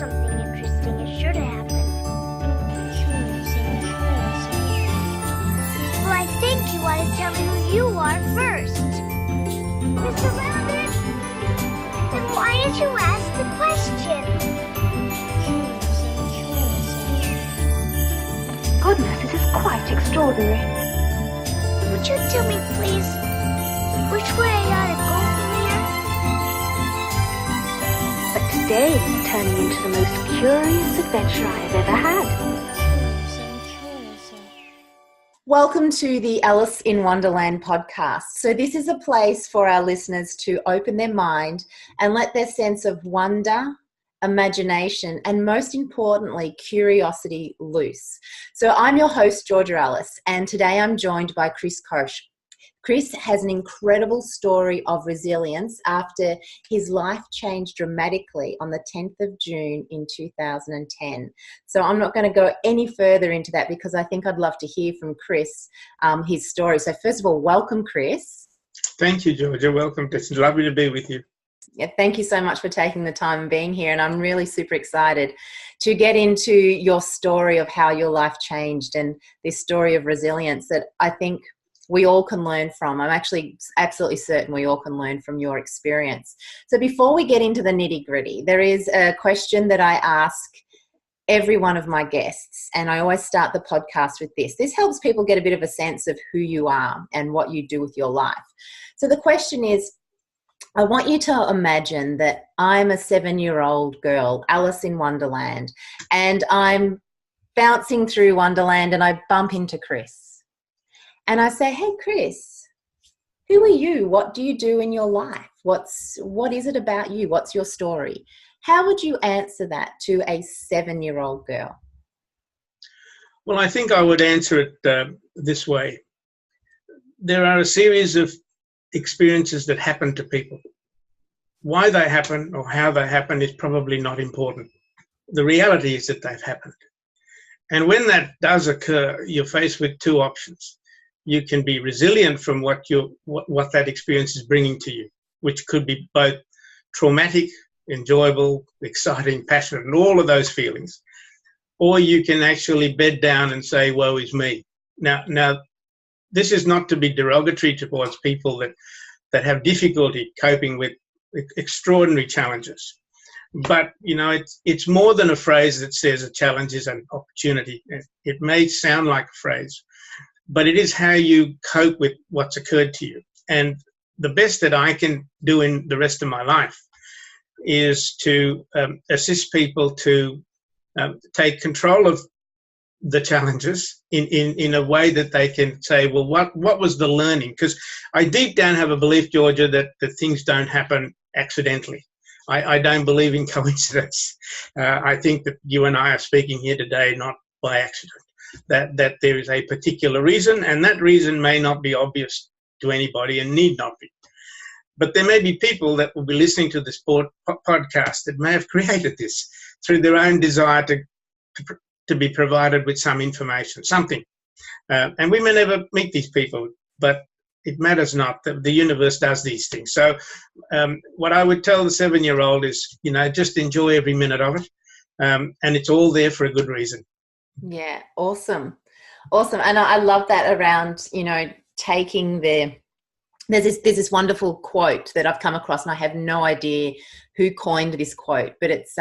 something interesting is sure to happen. Well, I think you ought to tell me who you are first. Mr. Rabbit? Then why did you ask the question? Goodness, this is quite extraordinary. Would you tell me, please, which way I ought to go from here? But today is turning into the most curious adventure I have ever had. Welcome to the Ellis in Wonderland podcast. So this is a place for our listeners to open their mind and let their sense of wonder, imagination, and most importantly, curiosity loose. So I'm your host, Georgia Ellis, and today I'm joined by Koch. Chris has an incredible story of resilience after his life changed dramatically on the 10th of June in 2010. So I'm not going to go any further into that because I think I'd love to hear from Chris, his story. So first of all, welcome, Chris. Thank you, Georgia. Welcome. It's lovely to be with you. Yeah, thank you so much for taking the time and being here. And I'm really super excited to get into your story of how your life changed and this story of resilience that I think we all can learn from. I'm actually absolutely certain we all can learn from your experience. So before we get into the nitty-gritty, there is a question that I ask every one of my guests, and I always start the podcast with this. This helps people get a bit of a sense of who you are and what you do with your life. So the question is, I want you to imagine that I'm a 7-year-old girl, Alice in Wonderland, and I'm bouncing through Wonderland and I bump into Chris. And I say, hey, Chris, who are you? What do you do in your life? What is it about you? What's your story? How would you answer that to a 7-year-old girl? Well, I think I would answer it this way. There are a series of experiences that happen to people. Why they happen or how they happen is probably not important. The reality is that they've happened. And when that does occur, you're faced with two options. You can be resilient from what that experience is bringing to you, which could be both traumatic, enjoyable, exciting, passionate, and all of those feelings. Or you can actually bed down and say, woe is me. Now, this is not to be derogatory towards people that have difficulty coping with extraordinary challenges. But, you know, it's more than a phrase that says a challenge is an opportunity. It may sound like a phrase, but it is how you cope with what's occurred to you. And the best that I can do in the rest of my life is to assist people to take control of the challenges in a way that they can say, well, what was the learning? Because I deep down have a belief, Georgia, that things don't happen accidentally. I don't believe in coincidence. I think that you and I are speaking here today not by accident. That there is a particular reason, and that reason may not be obvious to anybody and need not be. But there may be people that will be listening to this podcast that may have created this through their own desire to be provided with some information, something. And we may never meet these people, but it matters not. The universe does these things. So what I would tell the 7-year-old is, you know, just enjoy every minute of it. And it's all there for a good reason. Yeah, awesome. And I love that around, you know, taking there's this wonderful quote that I've come across, and I have no idea who coined this quote, but it's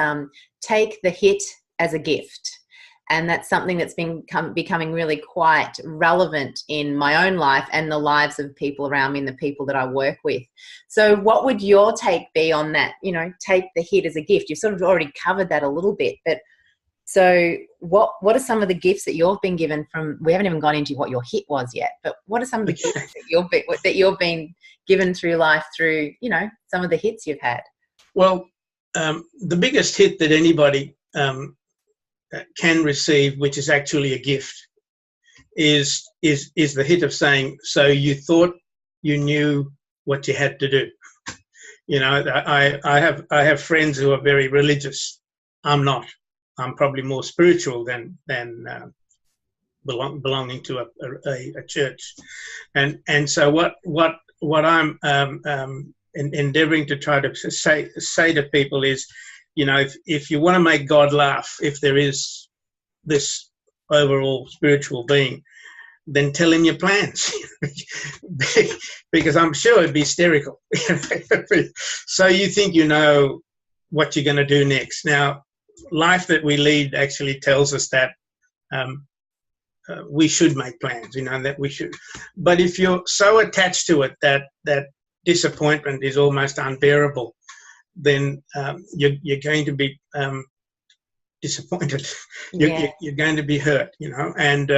take the hit as a gift. And that's something that's been becoming really quite relevant in my own life and the lives of people around me and the people that I work with. So what would your take be on that? You know, take the hit as a gift. You've sort of already covered that a little bit, but so what are some of the gifts that you've been given from, we haven't even gone into what your hit was yet, but what are some of the gifts that you've been given through life through, you know, some of the hits you've had? Well, the biggest hit that anybody can receive, which is actually a gift, is the hit of saying, so you thought you knew what you had to do. You know, I have friends who are very religious. I'm not. I'm probably more spiritual than belonging to a church, and so what I'm endeavouring to try to say to people is, you know, if you want to make God laugh, if there is this overall spiritual being, then tell him your plans, because I'm sure it'd be hysterical. So you think you know what you're going to do next. Now, life that we lead actually tells us that we should make plans, you know, that we should. But if you're so attached to it that disappointment is almost unbearable, then you're going to be disappointed. You're going to be hurt, you know. And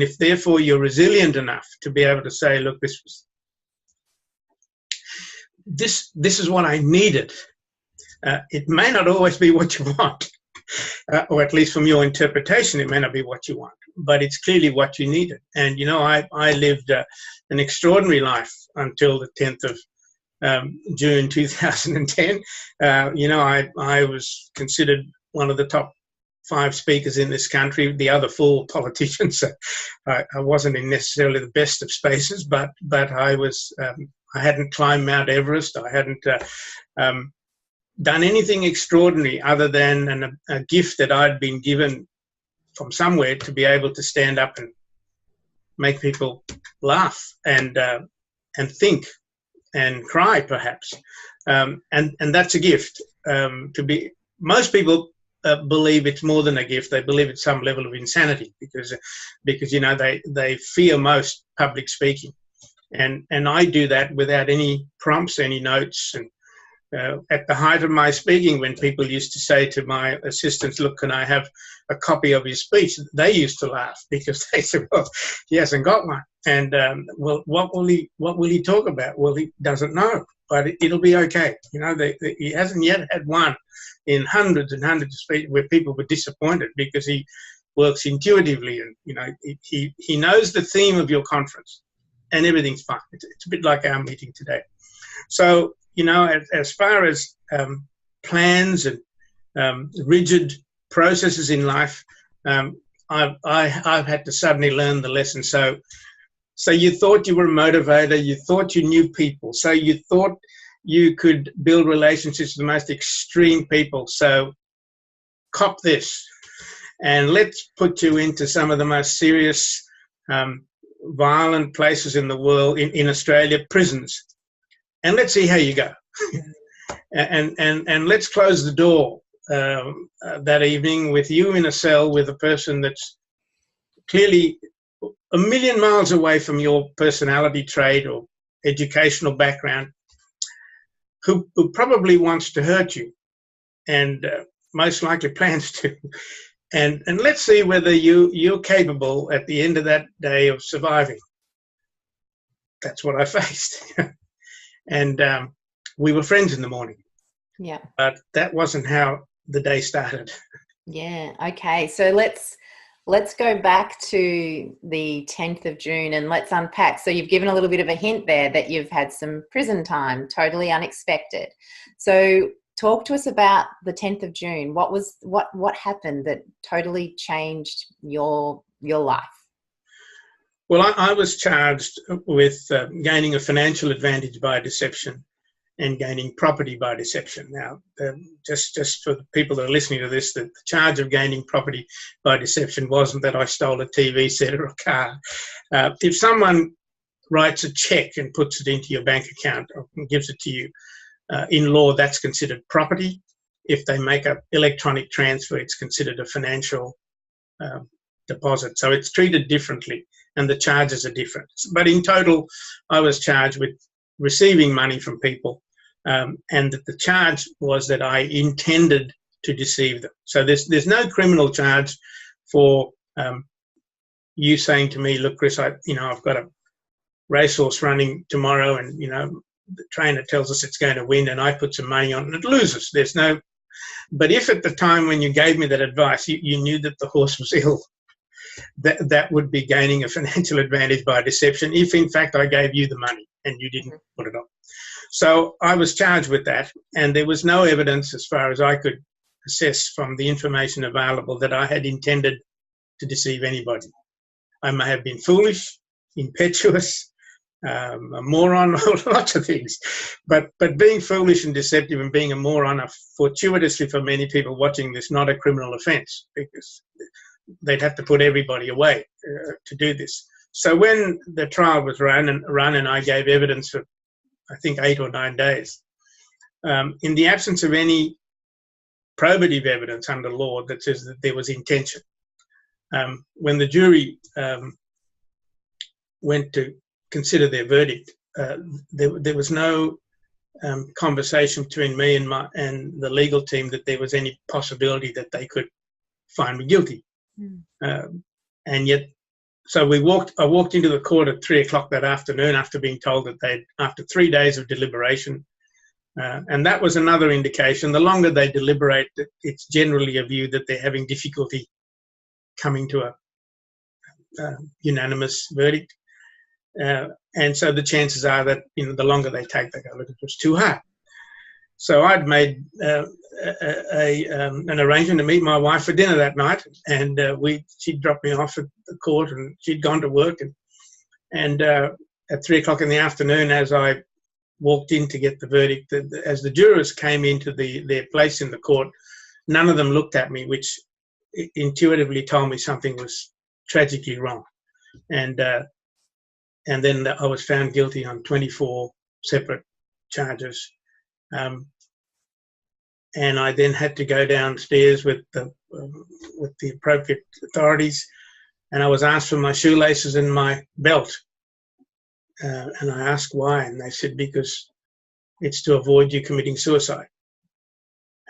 if therefore you're resilient enough to be able to say, look, this is what I needed. It may not always be what you want, or at least from your interpretation, it may not be what you want, but it's clearly what you needed. And, you know, I lived an extraordinary life until the 10th of June 2010. You know, I was considered one of the top 5 speakers in this country, the other 4 politicians. I wasn't in necessarily the best of spaces, but I was, I hadn't climbed Mount Everest. I hadn't done anything extraordinary other than a gift that I'd been given from somewhere to be able to stand up and make people laugh and think and cry, perhaps. And that's a gift. Most people believe it's more than a gift. They believe it's some level of insanity because you know, they fear most public speaking. And I do that without any prompts, any notes. And at the height of my speaking, when people used to say to my assistants, look, can I have a copy of his speech? They used to laugh because they said, well, he hasn't got one. And, well, what will he talk about? Well, he doesn't know, but it'll be okay. You know, he hasn't yet had one in hundreds and hundreds of speeches where people were disappointed because he works intuitively and, you know, he knows the theme of your conference and everything's fine. It's a bit like our meeting today. So, you know, as far as plans and rigid processes in life, I've had to suddenly learn the lesson. So you thought you were a motivator, you thought you knew people, so you thought you could build relationships with the most extreme people. So cop this, and let's put you into some of the most serious, violent places in the world, in Australia, prisons. And let's see how you go. and let's close the door that evening with you in a cell with a person that's clearly a million miles away from your personality trait or educational background, who probably wants to hurt you and most likely plans to. And let's see whether you're capable at the end of that day of surviving. That's what I faced. And we were friends in the morning. Yeah. But that wasn't how the day started. Yeah. Okay. So let's go back to the 10th of June and let's unpack. So you've given a little bit of a hint there that you've had some prison time, totally unexpected. So talk to us about the 10th of June. What happened that totally changed your life? Well, I was charged with gaining a financial advantage by deception and gaining property by deception. Now, just for the people that are listening to this, the charge of gaining property by deception wasn't that I stole a TV set or a car. If someone writes a check and puts it into your bank account or gives it to you, in law, that's considered property. If they make an electronic transfer, it's considered a financial deposit. So it's treated differently and the charges are different. But in total, I was charged with receiving money from people, and that the charge was that I intended to deceive them. So there's no criminal charge for you saying to me, look, Chris, I've got a racehorse running tomorrow, and the trainer tells us it's going to win, and I put some money on and it loses. There's no. But if at the time when you gave me that advice, you knew that the horse was ill, that would be gaining a financial advantage by deception, if in fact I gave you the money and you didn't put it on. So I was charged with that, and there was no evidence, as far as I could assess from the information available, that I had intended to deceive anybody. I may have been foolish, impetuous, a moron, lots of things. But being foolish and deceptive and being a moron are fortuitously for many people watching this not a criminal offence, because they'd have to put everybody away to do this. So when the trial was run and I gave evidence for, I think, 8 or 9 days, in the absence of any probative evidence under law that says that there was intention, when the jury went to consider their verdict, there was no conversation between me and the legal team that there was any possibility that they could find me guilty. And yet, so I walked into the court at 3:00 that afternoon after being told that after 3 days of deliberation, and that was another indication. The longer they deliberate, it's generally a view that they're having difficulty coming to a unanimous verdict. And so the chances are that, the longer they take, they go, look, it was too hard. So I'd made an arrangement to meet my wife for dinner that night, and she'd dropped me off at the court, and she'd gone to work. And at 3:00 in the afternoon, as I walked in to get the verdict, as the jurors came into their place in the court, none of them looked at me, which intuitively told me something was tragically wrong. And then I was found guilty on 24 separate charges. And I then had to go downstairs with the appropriate authorities, and I was asked for my shoelaces and my belt. And I asked why, and they said, because it's to avoid you committing suicide.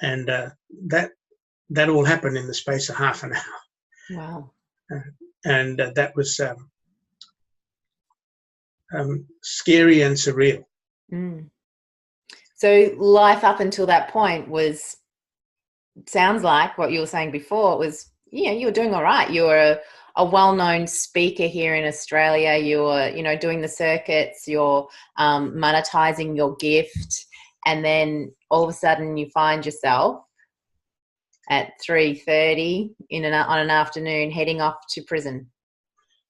And that all happened in the space of half an hour. Wow. And that was scary and surreal. So life up until that point sounds like what you were saying before, it was, you were doing all right. You were a well-known speaker here in Australia. You were, doing the circuits, you're monetizing your gift. And then all of a sudden you find yourself at 3:30 on an afternoon heading off to prison.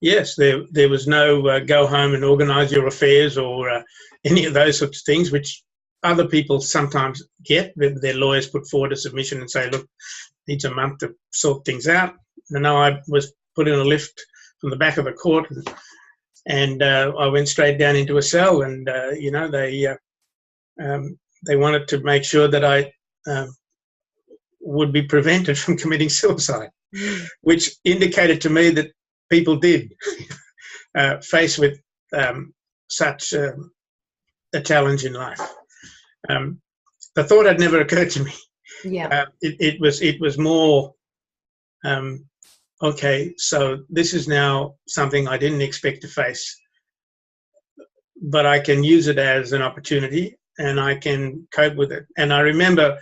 Yes, there was no go home and organise your affairs or any of those sorts of things, which other people sometimes get. Their lawyers put forward a submission and say, look, needs a month to sort things out. And now I was put in a lift from the back of the court, and I went straight down into a cell, and, they wanted to make sure that I would be prevented from committing suicide, which indicated to me that people did face with such a challenge in life. The thought had never occurred to me. Yeah. It was more, okay, so this is now something I didn't expect to face, but I can use it as an opportunity and I can cope with it. And I remember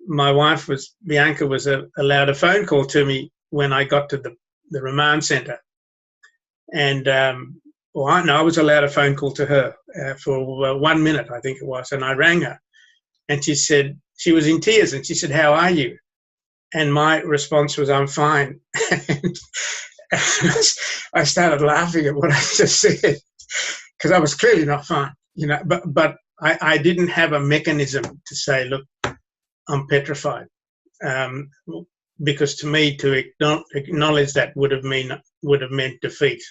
my wife Bianca was allowed a phone call to me when I got to the remand centre. And I was allowed a phone call to her for 1 minute, I think it was, and I rang her. And she said, she was in tears, and she said, how are you? And my response was, I'm fine. And I started laughing at what I just said, because I was clearly not fine, but I didn't have a mechanism to say, look, I'm petrified. Because to me, to acknowledge that would have meant defeat.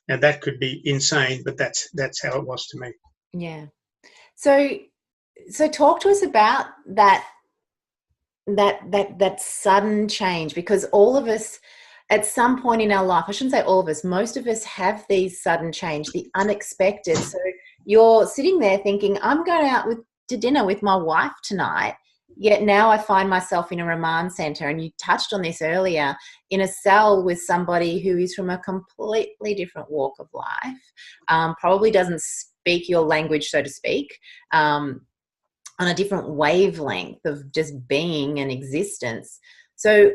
Now that could be insane, but that's how it was to me. Yeah. So talk to us about that sudden change, because all of us at some point in our life, I shouldn't say all of us, most of us have these sudden change, the unexpected. So you're sitting there thinking, I'm going out to dinner with my wife tonight, yet now I find myself in a remand centre, and you touched on this earlier, in a cell with somebody who is from a completely different walk of life, probably doesn't speak your language, so to speak, on a different wavelength of just being and existence. So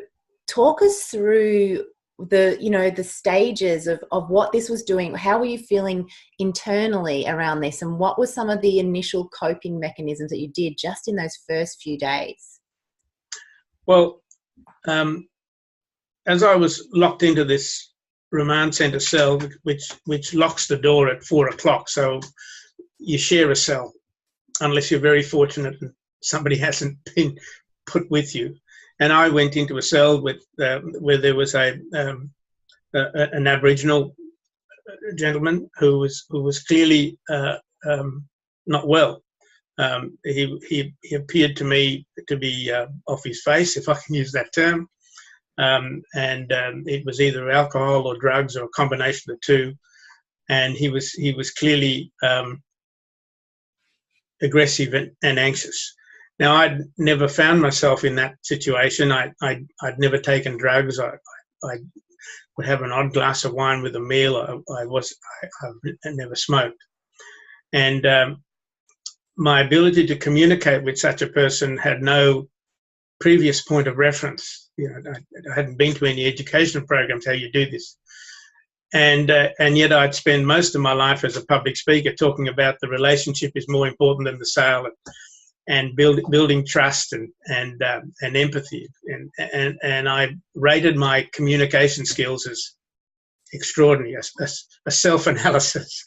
talk us through the stages of what this was doing. How were you feeling internally around this, and what were some of the initial coping mechanisms that you did just in those first few days? Well, as I was locked into this remand centre cell, which locks the door at 4 o'clock. So you share a cell, unless you're very fortunate and somebody hasn't been put with you. And I went into a cell with where there was an Aboriginal gentleman who was clearly not well. He appeared to me to be off his face, if I can use that term, and it was either alcohol or drugs or a combination of the two. And he was clearly aggressive and anxious. Now, I'd never found myself in that situation. I'd never taken drugs. I would have an odd glass of wine with a meal. I never smoked. And my ability to communicate with such a person had no previous point of reference. You know, I hadn't been to any educational programs how you do this. And yet I'd spend most of my life as a public speaker talking about the relationship is more important than the sale, and building trust and empathy. And I rated my communication skills as extraordinary, a self-analysis.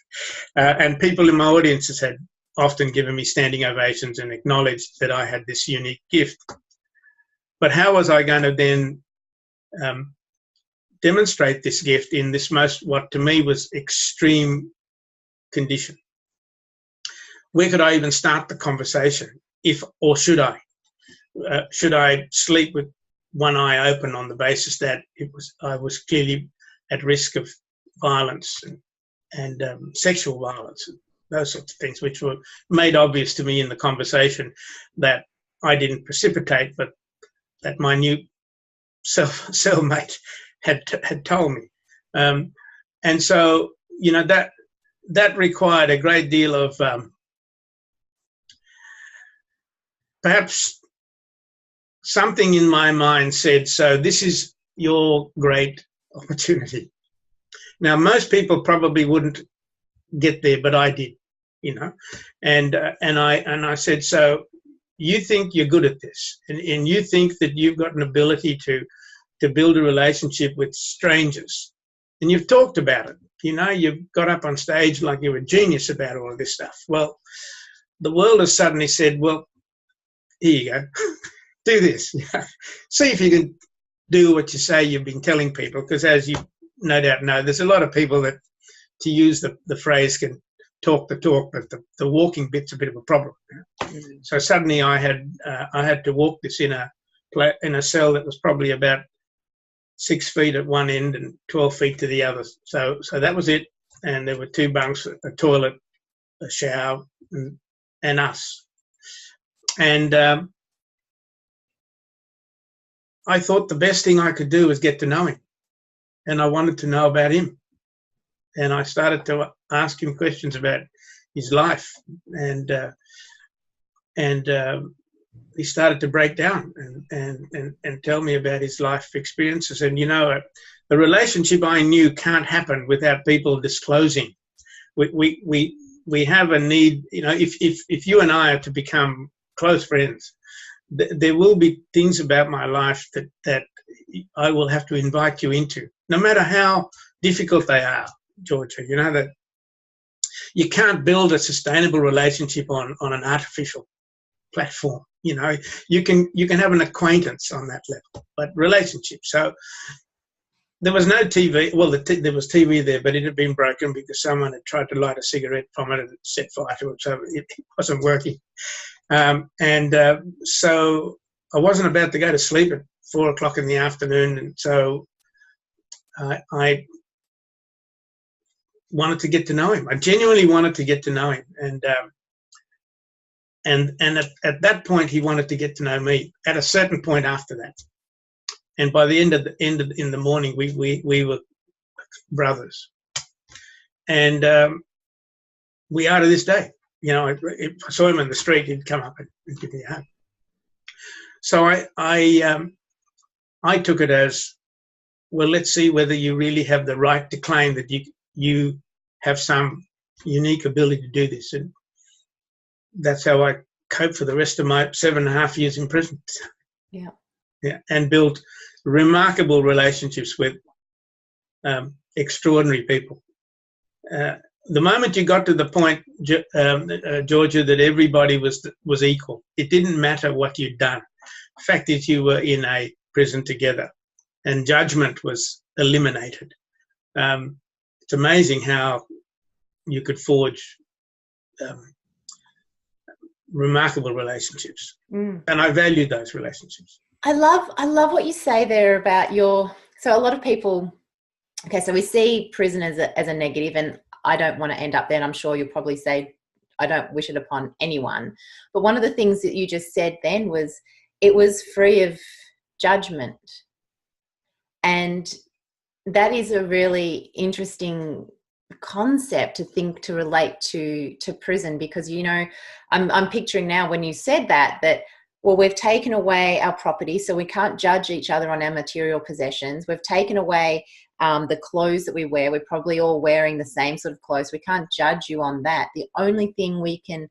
And people in my audiences had often given me standing ovations and acknowledged that I had this unique gift. But how was I going to then demonstrate this gift in this what to me was extreme condition? Where could I even start the conversation? Should I? Should I sleep with one eye open on the basis that I was clearly at risk of violence and sexual violence, and those sorts of things, which were made obvious to me in the conversation that I didn't precipitate, but that my new cellmate had told me. And so, you know, that required a great deal of perhaps something in my mind said, so this is your great opportunity. Now, most people probably wouldn't get there, but I did, you know, and I said, so you think you're good at this, and you think that you've got an ability to build a relationship with strangers, and you've talked about it, you know, you've got up on stage like you're a genius about all of this stuff. Well, the world has suddenly said, well, here you go, do this. See if you can do what you say you've been telling people, because as you no doubt know, there's a lot of people that, to use the phrase, can talk the talk, but the walking bit's a bit of a problem. So suddenly I had to walk this in a cell that was probably about 6 feet at one end and 12 feet to the other. So that was it. And there were 2 bunks, a toilet, a shower, and us. And I thought the best thing I could do was get to know him. And I wanted to know about him. And I started to ask him questions about his life. And he started to break down and tell me about his life experiences. And, you know, the relationship I knew can't happen without people disclosing. We have a need, you know, if you and I are to become close friends, there will be things about my life that I will have to invite you into, no matter how difficult they are, Georgia. You know, that you can't build a sustainable relationship on an artificial platform. You know, you can have an acquaintance on that level, but relationship. So there was no TV. Well, there was TV there, but it had been broken because someone had tried to light a cigarette from it and set fire to it, so it wasn't working. So I wasn't about to go to sleep at 4 o'clock in the afternoon, and so I wanted to get to know him. I genuinely wanted to get to know him, and at that point he wanted to get to know me. At a certain point after that, and by the end in the morning, we were brothers, and we are to this day. You know, if I saw him in the street, he'd come up and give me a hug. So I took it as, well, let's see whether you really have the right to claim that you have some unique ability to do this. And that's how I coped for the rest of my 7.5 years in prison. Yeah, and built remarkable relationships with extraordinary people. The moment you got to the point, Georgia, that everybody was equal, it didn't matter what you'd done. The fact is you were in a prison together and judgment was eliminated. It's amazing how you could forge remarkable relationships. And I value those relationships. I love what you say there about so a lot of people, okay, so we see prison as a negative, and I don't want to end up there, and I'm sure you'll probably say I don't wish it upon anyone. But one of the things that you just said then was it was free of judgment. And that is a really interesting concept to relate to prison, because, you know, I'm picturing now when you said that, well, we've taken away our property, so we can't judge each other on our material possessions. We've taken away the clothes that we wear. We're probably all wearing the same sort of clothes. We can't judge you on that. The only thing we can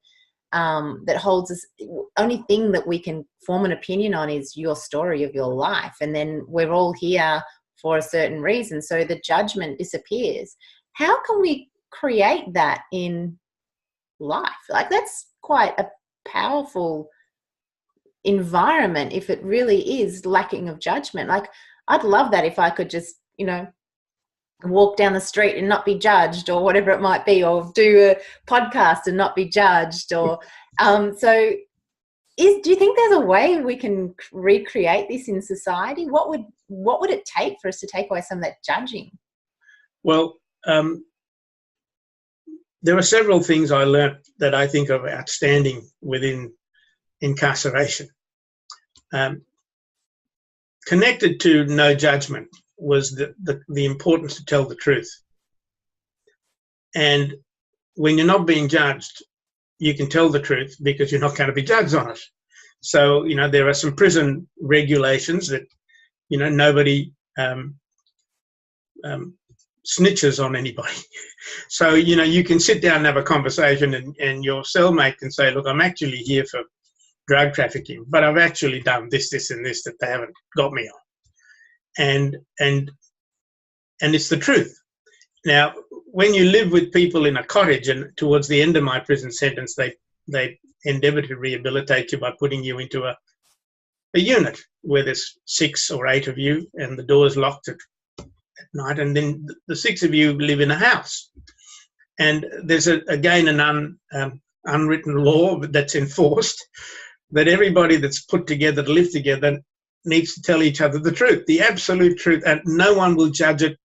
only thing that we can form an opinion on is your story of your life. And then we're all here for a certain reason. So the judgment disappears. How can we create that in life? Like, that's quite a powerful environment if it really is lacking of judgment. Like, I'd love that if I could just, you know, walk down the street and not be judged, or whatever it might be, or do a podcast and not be judged, or so do you think there's a way we can recreate this in society? What would it take for us to take away some of that judging? Well, there are several things I learnt that I think are outstanding within incarceration. Connected to no judgment was the importance to tell the truth. And when you're not being judged, you can tell the truth because you're not going to be judged on it. So, you know, there are some prison regulations that, you know, nobody snitches on anybody. So, you know, you can sit down and have a conversation, and your cellmate can say, look, I'm actually here for drug trafficking, but I've actually done this, this, and this that they haven't got me on. And it's the truth. Now, when you live with people in a cottage, and towards the end of my prison sentence, they endeavour to rehabilitate you by putting you into a unit where there's 6 or 8 of you, and the door's locked at night, and then the 6 of you live in a house. And there's again an unwritten law that's enforced, that everybody that's put together to live together needs to tell each other the truth, the absolute truth, and no one will judge it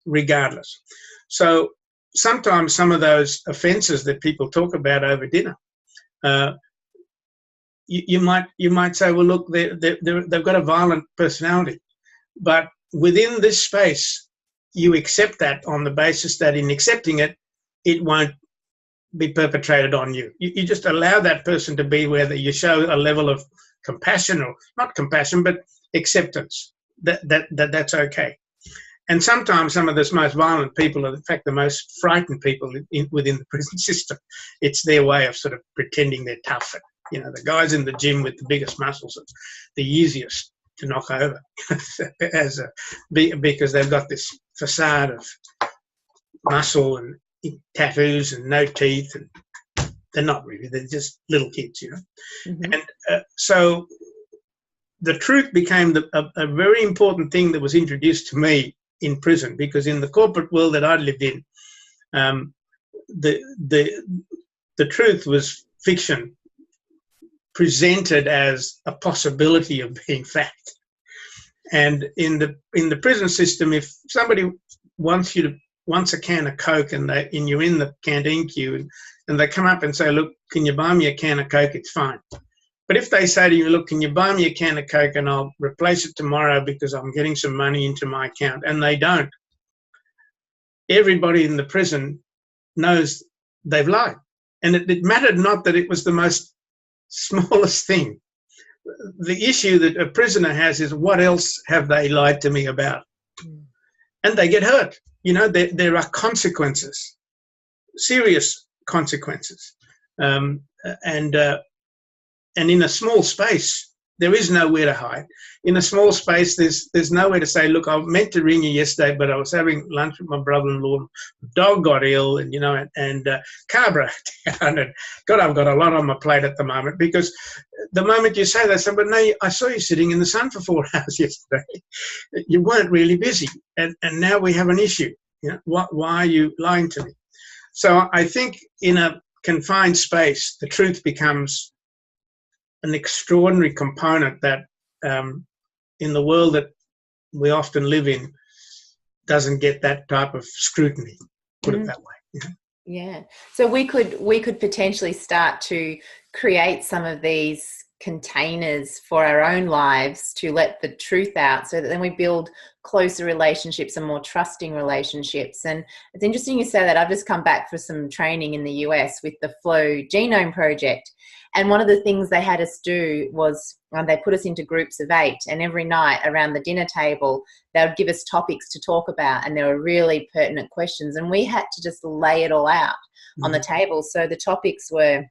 regardless. So sometimes some of those offences that people talk about over dinner, you might say, well, look, they've got a violent personality, but within this space, you accept that on the basis that in accepting it, it won't be perpetrated on you. You just allow that person to be, whether you show a level of compassion, or not compassion, but acceptance, that's okay. And sometimes some of the most violent people are, in fact, the most frightened people within the prison system. It's their way of sort of pretending they're tough. You know, the guys in the gym with the biggest muscles are the easiest to knock over because they've got this facade of muscle and tattoos and no teeth, and they're not really, they're just little kids, you know. Mm-hmm. And so the truth became a very important thing that was introduced to me in prison, because in the corporate world that I lived in, the truth was fiction presented as a possibility of being fact. And in the prison system, if somebody wants a can of Coke and you're in the canteen queue and they come up and say, look, can you buy me a can of Coke? It's fine. But if they say to you, look, can you buy me a can of Coke and I'll replace it tomorrow because I'm getting some money into my account, and they don't, everybody in the prison knows they've lied. And it mattered not that it was the most smallest thing. The issue that a prisoner has is, what else have they lied to me about? And they get hurt. You know, there are consequences, serious consequences. And in a small space, There is nowhere to hide. In a small space, there's nowhere to say, look, I meant to ring you yesterday, but I was having lunch with my brother-in-law. Dog got ill, and car broke down. And God, I've got a lot on my plate at the moment, because the moment you say that, say, but no, I saw you sitting in the sun for 4 hours yesterday. You weren't really busy, and now we have an issue. Why are you lying to me? So I think in a confined space, the truth becomes an extraordinary component that in the world that we often live in doesn't get that type of scrutiny, put it that way. Yeah. So we could potentially start to create some of these containers for our own lives to let the truth out, so that then we build closer relationships and more trusting relationships. And it's interesting you say that. I've just come back for some training in the US with the Flow Genome Project. And one of the things they had us do was they put us into groups of 8, and every night around the dinner table, they would give us topics to talk about, and there were really pertinent questions, and we had to just lay it all out on the table. So the topics were,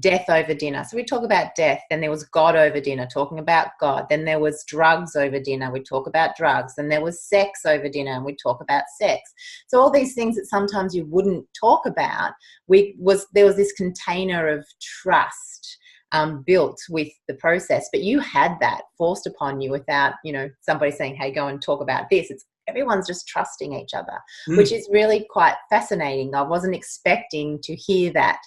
death over dinner. So we talk about death. Then there was God over dinner, talking about God. Then there was drugs over dinner. We talk about drugs. Then there was sex over dinner, and we talk about sex. So all these things that sometimes you wouldn't talk about, there was this container of trust built with the process. But you had that forced upon you without, somebody saying, hey, go and talk about this. Everyone's just trusting each other, which is really quite fascinating. I wasn't expecting to hear that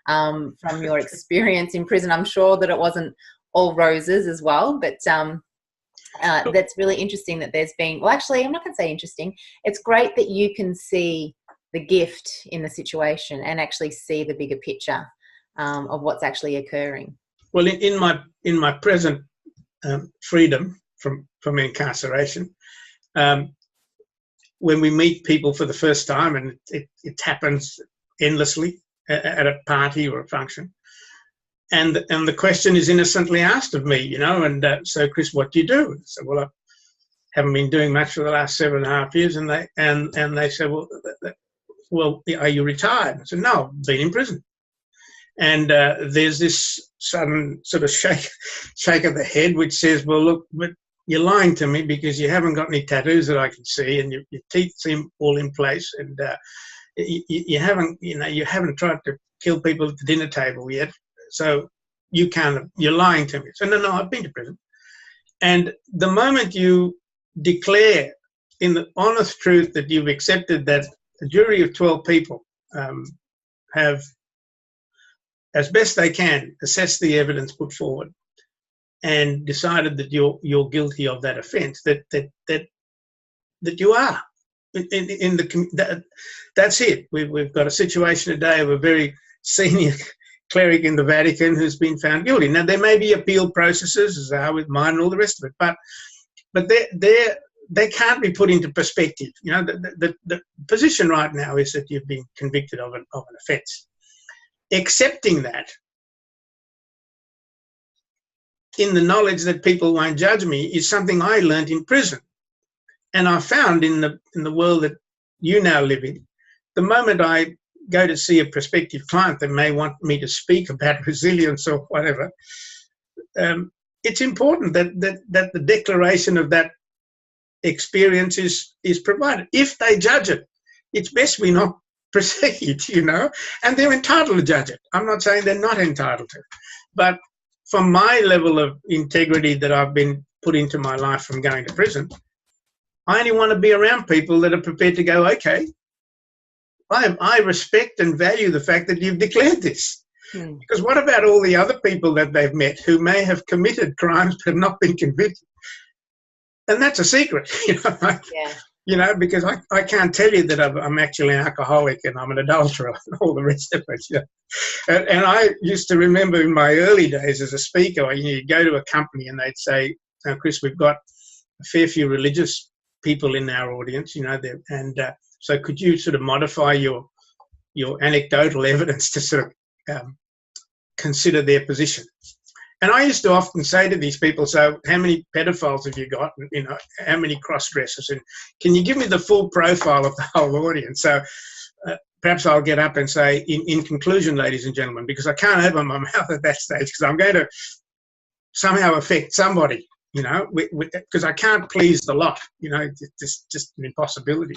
from your experience in prison. I'm sure that it wasn't all roses as well, but that's really interesting that there's been, well, actually, I'm not going to say interesting. It's great that you can see the gift in the situation and actually see the bigger picture of what's actually occurring. Well, in my present freedom from incarceration, when we meet people for the first time, and it happens endlessly at a party or a function, and the question is innocently asked of me, and so, Chris, what do you do? So, well, I haven't been doing much for the last 7.5 years, and they say, well, are you retired? I said, no, I've been in prison. And there's this sudden sort of shake of the head, which says, well, look, but you're lying to me, because you haven't got any tattoos that I can see, and your teeth seem all in place, and you haven't tried to kill people at the dinner table yet, so you're lying to me. So no, I've been to prison. And the moment you declare in the honest truth that you've accepted that a jury of 12 people have, as best they can, assessed the evidence put forward and decided that you're guilty of that offence, that you are. That's it. We've got a situation today of a very senior cleric in the Vatican who's been found guilty. Now, there may be appeal processes, as there are with mine and all the rest of it, but they can't be put into perspective. The position right now is that you've been convicted of an offence. Accepting that, in the knowledge that people won't judge me, is something I learned in prison. And I found in the world that you now live in, the moment I go to see a prospective client that may want me to speak about resilience or whatever, it's important that the declaration of that experience is provided. If they judge it, it's best we not proceed, and they're entitled to judge it. I'm not saying they're not entitled to, but from my level of integrity that I've been put into my life from going to prison, I only want to be around people that are prepared to go, okay, I respect and value the fact that you've declared this. Because what about all the other people that they've met who may have committed crimes but have not been convicted? And that's a secret, because I can't tell you that I'm actually an alcoholic and I'm an adulterer and all the rest of it. And I used to remember in my early days as a speaker, you'd go to a company and they'd say, Chris, we've got a fair few religious people in our audience, so could you sort of modify your anecdotal evidence to sort of consider their position? And I used to often say to these people, so how many pedophiles have you got? How many cross-dressers? And can you give me the full profile of the whole audience? So perhaps I'll get up and say, in conclusion, ladies and gentlemen, because I can't open my mouth at that stage, because I'm going to somehow affect somebody, because I can't please the lot, it's just an impossibility.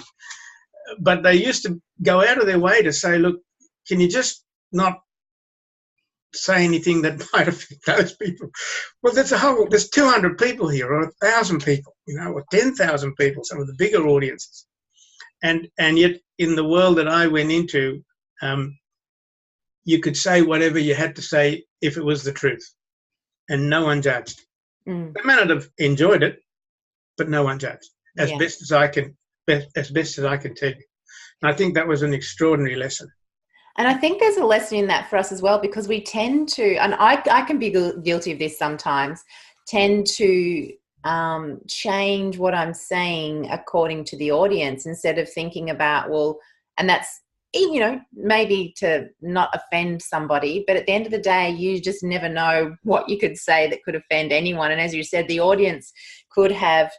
But they used to go out of their way to say, look, can you just not say anything that might affect those people? Well, there's 200 people here, or 1,000 people, or 10,000 people, some of the bigger audiences. And yet in the world that I went into, you could say whatever you had to say if it was the truth, and no one judged. They may not have enjoyed it, but no one judged. As best as I can tell you. And I think that was an extraordinary lesson. And I think there's a lesson in that for us as well, because we tend to, and I can be guilty of this sometimes, tend to change what I'm saying according to the audience instead of thinking about, and that's, maybe to not offend somebody, but at the end of the day, you just never know what you could say that could offend anyone. And as you said, the audience could have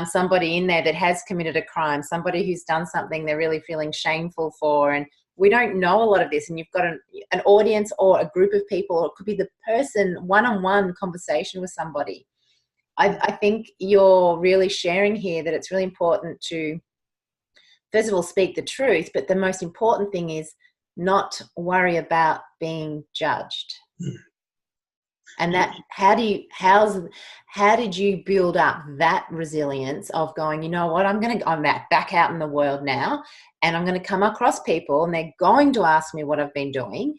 somebody in there that has committed a crime, somebody who's done something they're really feeling shameful for, and we don't know a lot of this. And you've got an audience or a group of people, or it could be the person, one-on-one conversation with somebody. I think you're really sharing here that it's really important to, first of all, speak the truth, but the most important thing is not worry about being judged. And that, how did you build up that resilience of going, you know what, I'm back out in the world now, and I'm going to come across people and they're going to ask me what I've been doing,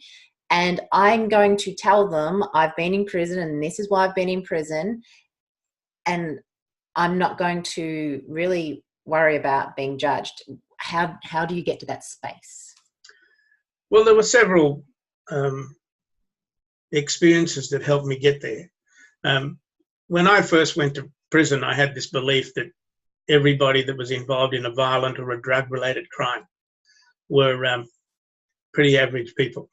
and I'm going to tell them I've been in prison and this is why I've been in prison, and I'm not going to really worry about being judged. How do you get to that space? Well, there were several experiences that helped me get there. When I first went to prison, I had this belief that everybody that was involved in a violent or a drug-related crime were pretty average people,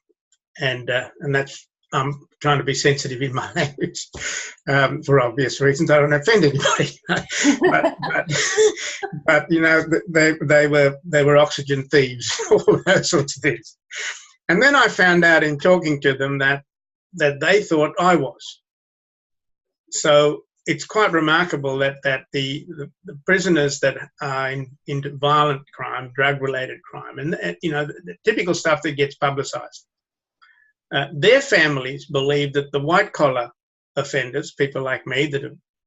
and that's, I'm trying to be sensitive in my language for obvious reasons. I don't offend anybody, but they were oxygen thieves, all those sorts of things. And then I found out in talking to them that they thought I was. So it's quite remarkable that the prisoners that are into violent crime, drug-related crime, and the typical stuff that gets publicised, their families believe that the white-collar offenders, people like me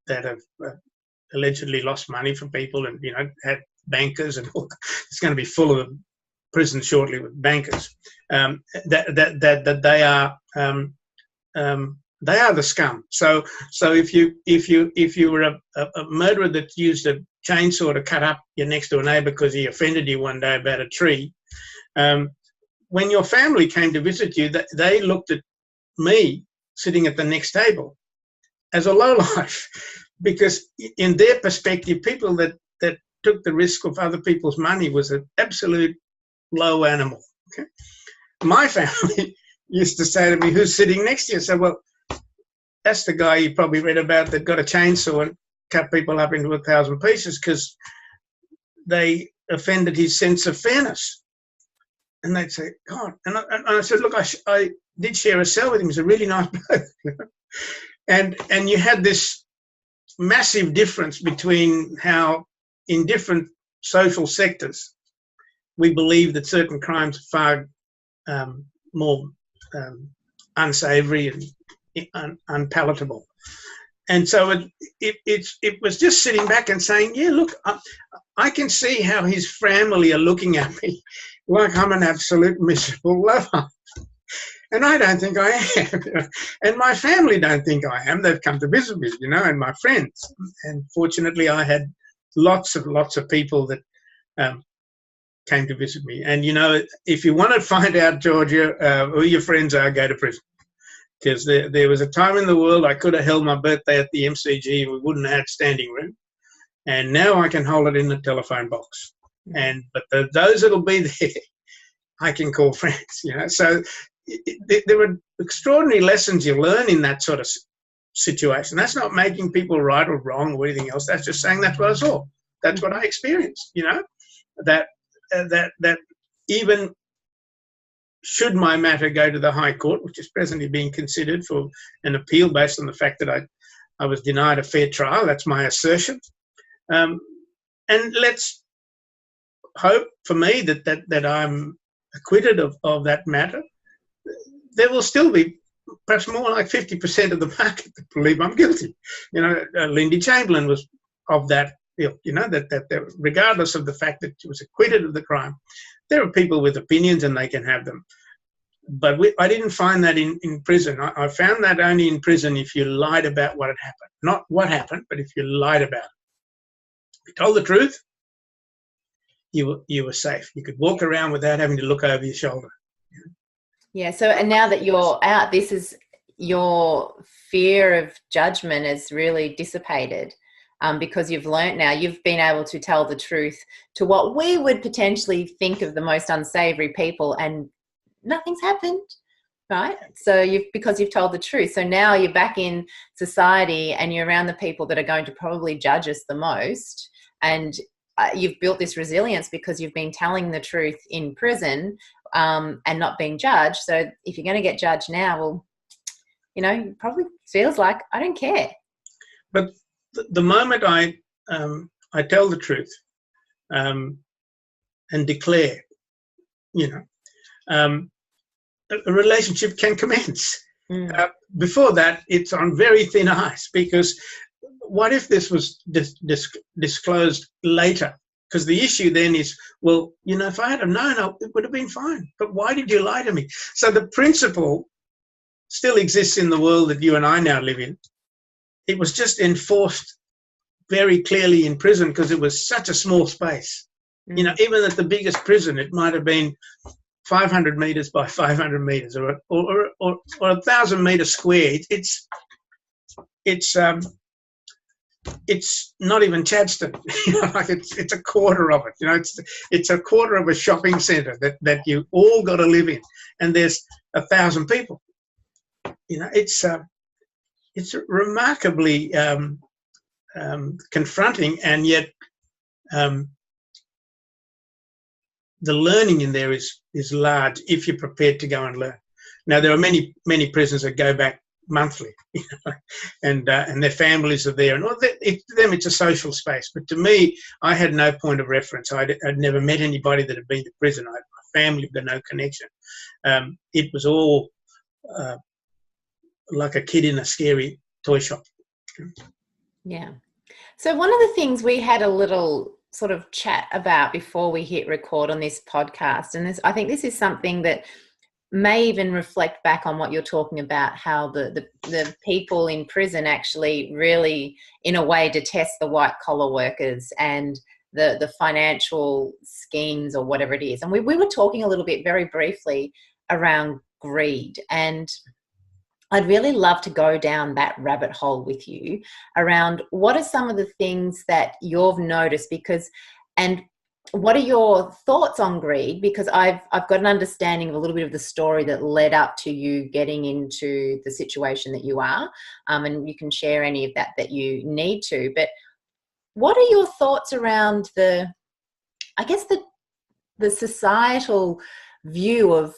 that have allegedly lost money from people and had bankers and all, it's going to be full of prisons shortly with bankers, that they are the scum. So if you were a murderer that used a chainsaw to cut up your next door neighbour because he offended you one day about a tree, when your family came to visit you, they looked at me sitting at the next table as a lowlife, because in their perspective, people that took the risk of other people's money was an absolute low animal. Okay? My family used to say to me, "Who's sitting next to you?" I said, "Well, that's the guy you probably read about that got a chainsaw and cut people up into 1,000 pieces because they offended his sense of fairness." And they'd say, "God," and I said, "Look, I did share a cell with him. He's a really nice bloke." And you had this massive difference between how in different social sectors we believe that certain crimes are far more unsavoury and unpalatable. And so it was just sitting back and saying, yeah, look, I can see how his family are looking at me like I'm an absolute miserable lover. And I don't think I am. And my family don't think I am. They've come to visit me, and my friends. And fortunately, I had lots of people that came to visit me. And, if you want to find out, Georgia, who your friends are, go to prison. Because there was a time in the world I could have held my birthday at the MCG and we wouldn't have had standing room. And now I can hold it in the telephone box. But those that'll be there, I can call friends, So there were extraordinary lessons you learn in that sort of situation. That's not making people right or wrong or anything else. That's just saying that's what I saw. That's what I experienced, that even should my matter go to the High Court, which is presently being considered for an appeal based on the fact that I was denied a fair trial. That's my assertion. And let's hope for me that I'm acquitted of that matter. There will still be perhaps more like 50% of the market that believe I'm guilty. Lindy Chamberlain was of that ilk, that regardless of the fact that she was acquitted of the crime, there are people with opinions and they can have them. But I didn't find that in prison. I found that only in prison if you lied about what had happened. Not what happened, but if you lied about it. If you told the truth, you were safe. You could walk around without having to look over your shoulder. Yeah. So, and now that you're out, this is your fear of judgment is really dissipated because you've learnt now. You've been able to tell the truth to what we would potentially think of the most unsavory people, and nothing's happened, right? So because you've told the truth. So now you're back in society and you're around the people that are going to probably judge us the most, and you've built this resilience because you've been telling the truth in prison and not being judged. So if you're going to get judged now, well, it probably feels like I don't care. But the moment I tell the truth and declare, a relationship can commence. Before that, it's on very thin ice, because what if this was disclosed later? Because the issue then is, well, if I had have known, it would have been fine. But why did you lie to me? So the principle still exists in the world that you and I now live in. It was just enforced very clearly in prison because it was such a small space. Even at the biggest prison, it might have been 500 meters by 500 meters or 1,000 meters square. It's not even Chadstone. It's a quarter of it. It's a quarter of a shopping centre that you all got to live in, and there's 1,000 people. It's remarkably confronting, and yet the learning in there is large if you're prepared to go and learn. Now, there are many prisons that go back monthly, and their families are there, and to them it's a social space. But to me, I had no point of reference. I'd never met anybody that had been to prison. My family had no connection. It was all like a kid in a scary toy shop. Yeah. So one of the things we had a little sort of chat about before we hit record on this podcast, and I think this is something that may even reflect back on what you're talking about, how the people in prison actually really, in a way, detest the white collar workers and the financial schemes or whatever it is. And we were talking a little bit very briefly around greed, and I'd really love to go down that rabbit hole with you around what are some of the things that you've noticed, and what are your thoughts on greed? Because I've got an understanding of a little bit of the story that led up to you getting into the situation that you are, and you can share any of that you need to. But what are your thoughts around the societal view of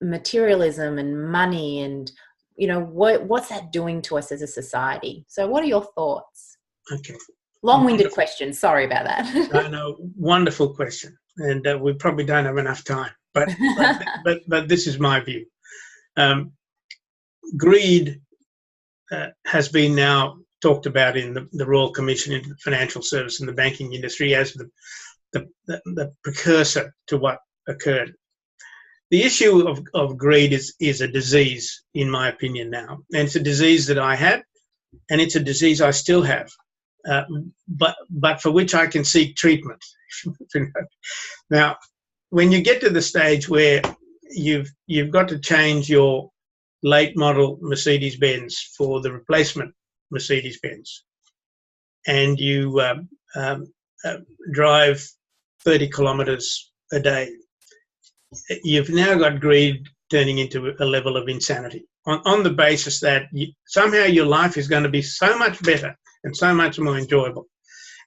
materialism and money, and what's that doing to us as a society? So what are your thoughts? Okay. Long-winded question. Sorry about that. No, wonderful question. And we probably don't have enough time. But this is my view. Greed has been now talked about in the Royal Commission into the financial service and the banking industry as the precursor to what occurred. The issue of greed is a disease, in my opinion, now. And it's a disease that I had, and it's a disease I still have. But for which I can seek treatment. Now, when you get to the stage where you've got to change your late model Mercedes-Benz for the replacement Mercedes-Benz, and you drive 30 kilometres a day, you've now got greed turning into a level of insanity on the basis that somehow your life is going to be so much better and so much more enjoyable.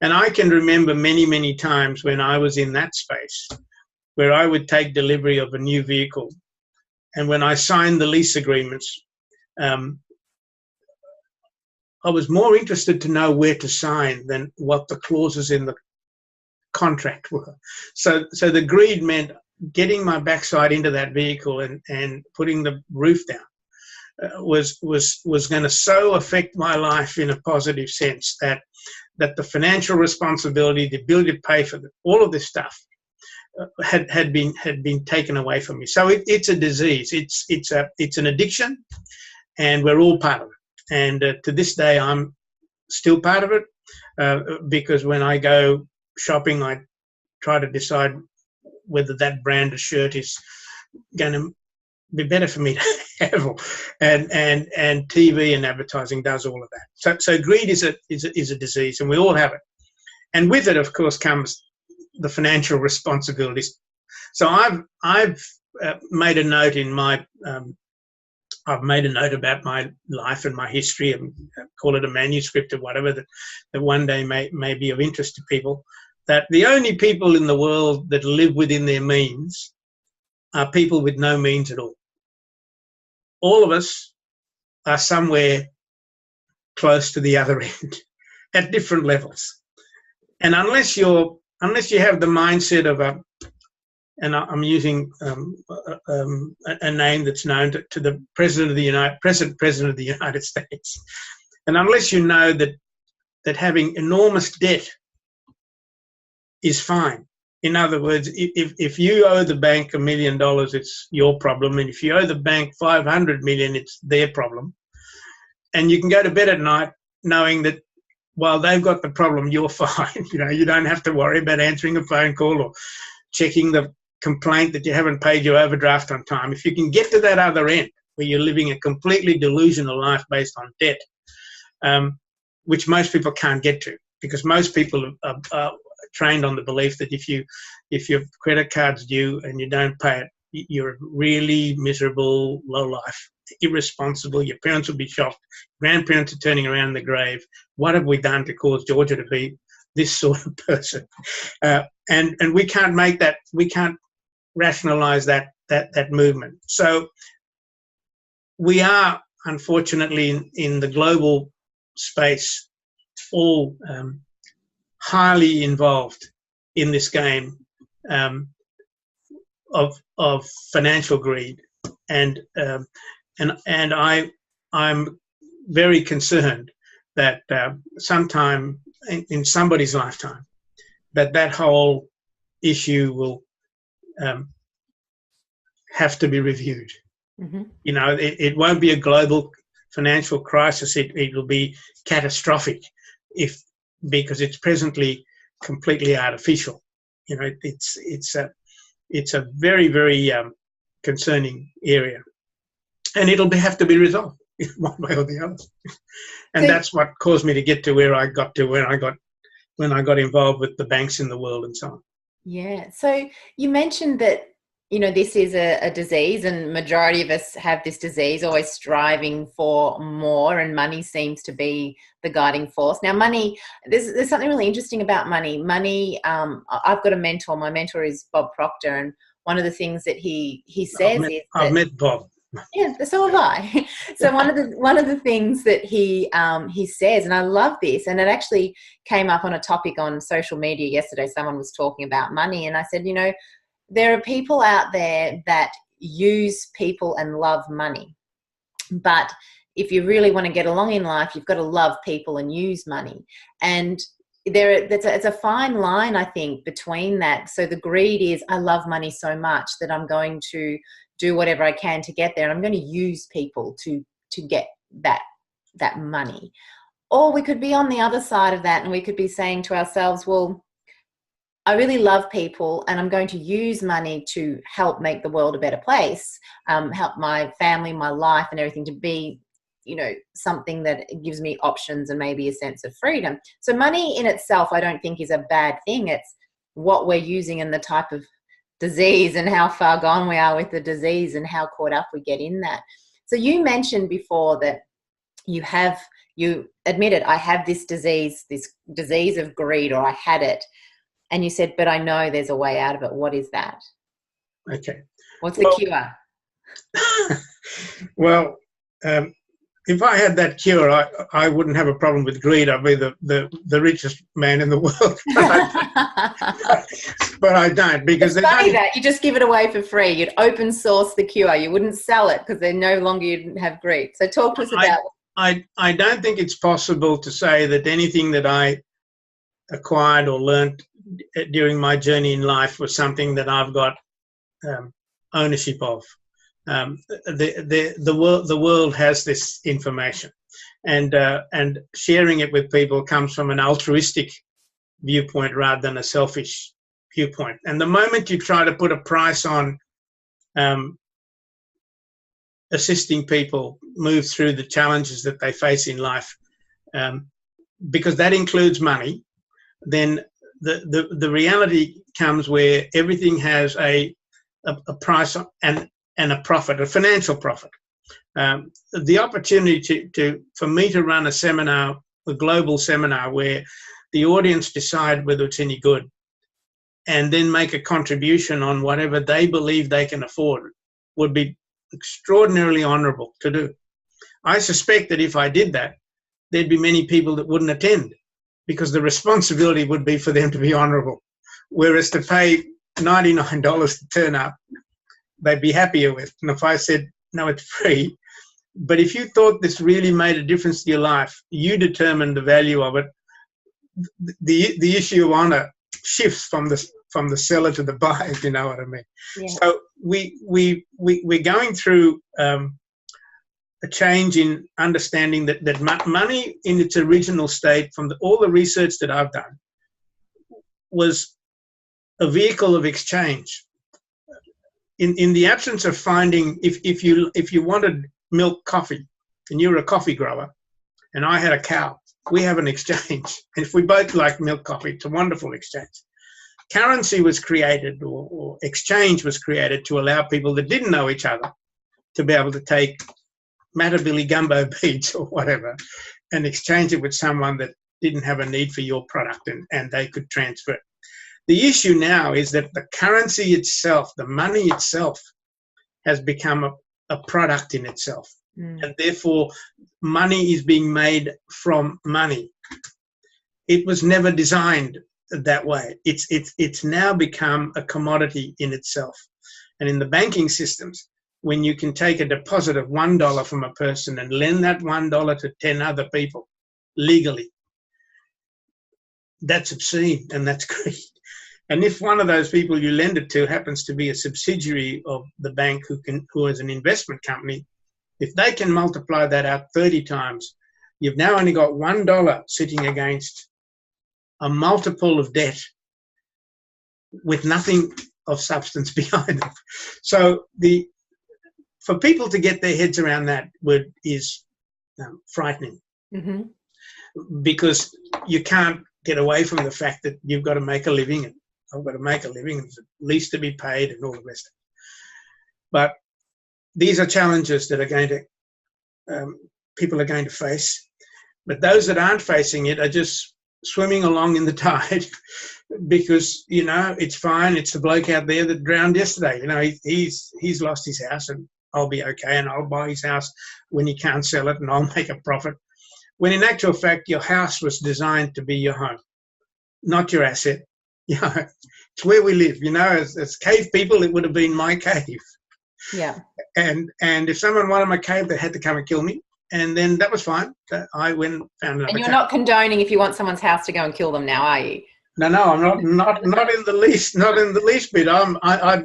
And I can remember many, many times when I was in that space where I would take delivery of a new vehicle, and when I signed the lease agreements, I was more interested to know where to sign than what the clauses in the contract were. So the greed meant getting my backside into that vehicle and putting the roof down was going to so affect my life in a positive sense that the financial responsibility, the ability to pay for all of this stuff had been taken away from me. So it's a disease. It's an addiction, and we're all part of it. And to this day, I'm still part of it because when I go shopping, I try to decide whether that brand of shirt is going to be better for me to have, and TV and advertising does all of that. So greed is a disease, and we all have it. And with it, of course, comes the financial responsibilities. So I've made a note in my I've made a note about my life and my history, and call it a manuscript or whatever that one day may be of interest to people, that the only people in the world that live within their means are people with no means at all. All of us are somewhere close to the other end at different levels. And unless you have the mindset of and I'm using a name that's known to the President of the United States. And unless you know that having enormous debt is fine. In other words, if you owe the bank $1 million, it's your problem. And if you owe the bank 500 million, it's their problem. And you can go to bed at night knowing that while they've got the problem, you're fine. You don't have to worry about answering a phone call or checking the complaint that you haven't paid your overdraft on time. If you can get to that other end where you're living a completely delusional life based on debt, which most people can't get to, because most people are trained on the belief that if your credit card's due and you don't pay it, you're really miserable, low life, irresponsible. Your parents will be shocked. Grandparents are turning around in the grave. What have we done to cause Georgia to be this sort of person? And we can't make that. We can't rationalize that movement. So we are, unfortunately, in the global space, all highly involved in this game of financial greed, and I'm very concerned that sometime in somebody's lifetime that whole issue will have to be reviewed. Mm-hmm. It won't be a global financial crisis. It will be catastrophic because it's presently completely artificial. It's a very, very concerning area, and it'll have to be resolved in one way or the other. And that's what caused me to get to where I got to when I got involved with the banks in the world and so on. Yeah. So you mentioned that, this is a disease, and majority of us have this disease, always striving for more, and money seems to be the guiding force. Now, money, there's something really interesting about money. Money, I've got a mentor. My mentor is Bob Proctor, and one of the things that he says I've met Bob. Yeah, so have I. So one of the things that he says, and I love this, and it actually came up on a topic on social media yesterday. Someone was talking about money, and I said, there are people out there that use people and love money, but if you really want to get along in life, you've got to love people and use money. And it's a fine line, I think, between that. So the greed is, I love money so much that I'm going to do whatever I can to get there, and I'm going to use people to get that money. Or we could be on the other side of that, and we could be saying to ourselves, well, I really love people, and I'm going to use money to help make the world a better place, help my family, my life, and everything to be, something that gives me options and maybe a sense of freedom. So money in itself, I don't think is a bad thing. It's what we're using and the type of disease and how far gone we are with the disease and how caught up we get in that. So you mentioned before that you admitted, I have this disease of greed, or I had it. And you said, but I know there's a way out of it. What is that? Okay. What's the cure? Well, if I had that cure, I wouldn't have a problem with greed. I'd be the richest man in the world. But I don't, because it's funny that you just give it away for free. You'd open source the cure. You wouldn't sell it because then no longer you'd have greed. So talk to us about it. I don't think it's possible to say that anything that I acquired or learned during my journey in life was something that I've got ownership of. The world has this information, and sharing it with people comes from an altruistic viewpoint rather than a selfish viewpoint. And the moment you try to put a price on assisting people move through the challenges that they face in life, because that includes money, then the reality comes where everything has a price and a profit, a financial profit. The opportunity for me to run a seminar, a global seminar, where the audience decide whether it's any good and then make a contribution on whatever they believe they can afford would be extraordinarily honourable to do. I suspect that if I did that, there'd be many people that wouldn't attend, because the responsibility would be for them to be honourable. Whereas to pay $99 to turn up, they'd be happier with. And if I said, no, it's free, but if you thought this really made a difference to your life, you determine the value of it. The issue of honour shifts from the seller to the buyer, if you know what I mean. Yeah. So we're going through a change in understanding that money in its original state, from all the research that I've done, was a vehicle of exchange. In the absence of finding, if you wanted milk coffee and you were a coffee grower and I had a cow, we have an exchange. And if we both like milk coffee, it's a wonderful exchange. Currency was created, or exchange was created, to allow people that didn't know each other to be able to take Matabili gumbo beads or whatever and exchange it with someone that didn't have a need for your product, and they could transfer it. The issue now is that the currency itself, the money itself, has become a product in itself. And therefore money is being made from money. It was never designed that way. It's now become a commodity in itself. And in the banking systems, when you can take a deposit of $1 from a person and lend that $1 to 10 other people legally, that's obscene and that's greed. And if one of those people you lend it to happens to be a subsidiary of the bank who is an investment company, if they can multiply that out 30 times, you've now only got $1 sitting against a multiple of debt with nothing of substance behind it. So for people to get their heads around that word is frightening, because you can't get away from the fact that you've got to make a living, and I've got to make a living, and there's at least to be paid and all the rest of it. But these are challenges that are going to people are going to face. But those that aren't facing it are just swimming along in the tide because, it's fine. It's the bloke out there that drowned yesterday. He's lost his house and I'll be okay, and I'll buy his house when he can't sell it and I'll make a profit. When in actual fact, your house was designed to be your home, not your asset. It's where we live. As cave people, it would have been my cave. Yeah. And if someone wanted my cave, they had to come and kill me. And then that was fine. I went and found another. And you're not condoning if you want someone's house to go and kill them now, are you? No, I'm not in the least, not in the least bit. I